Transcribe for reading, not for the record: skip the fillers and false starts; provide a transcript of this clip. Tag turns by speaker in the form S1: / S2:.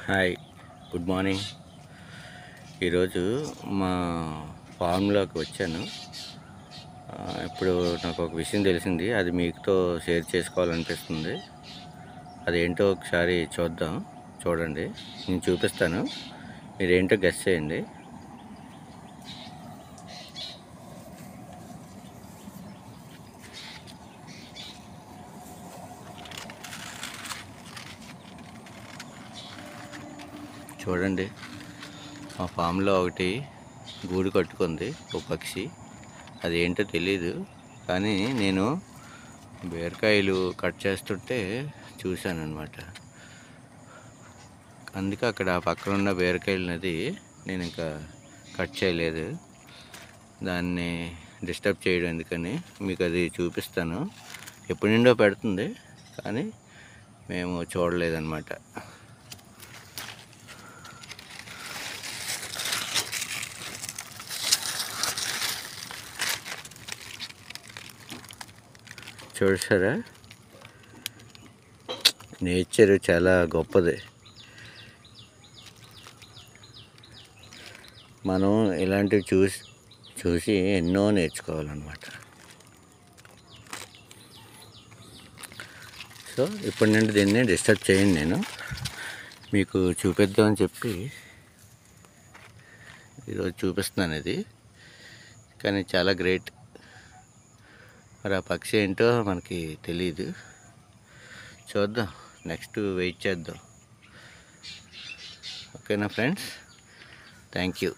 S1: Hi, good morning. ఈరోజు మా ఫామ్లోకి వచ్చాను. ఇప్పుడు నాకు ఒక విషయం తెలిసింది, అది మీతో షేర్ చేసుకోవాలనిపిస్తుంది. అదేంటో ఒకసారి చూడండి. నేను చూపిస్తాను, మీరేంటో గెస్ చేయండి. చూడండి, మా ఫామ్లో ఒకటి గూడు కట్టుకుంది, ఒక పక్షి. అదేంటో తెలీదు, కానీ నేను బీరకాయలు కట్ చేస్తుంటే చూశాను అన్నమాట. అందుకే అక్కడ పక్కన ఉన్న బీరకాయలది నేను ఇంకా కట్ చేయలేదు. దాన్ని డిస్టర్బ్ చేయడం ఎందుకని మీకు అది చూపిస్తాను. ఎప్పటి నుండో పెడుతుంది, కానీ మేము చూడలేదన్నమాట. చూసారా, నేచర్ చాలా గొప్పది. మనం ఇలాంటివి చూసి ఎన్నో నేర్చుకోవాలన్నమాట. సో ఇప్పటి నుండి దీన్ని డిస్టర్బ్ చేయండి. నేను మీకు చూపిద్దామని చెప్పి ఈరోజు చూపిస్తున్నాను ఇది, కానీ చాలా గ్రేట్. మరి ఆ పక్షి ఏంటో మనకి తెలియదు. చూద్దాం, నెక్స్ట్ వెయిట్ చేద్దాం. ఓకేనా ఫ్రెండ్స్, థ్యాంక్ యూ.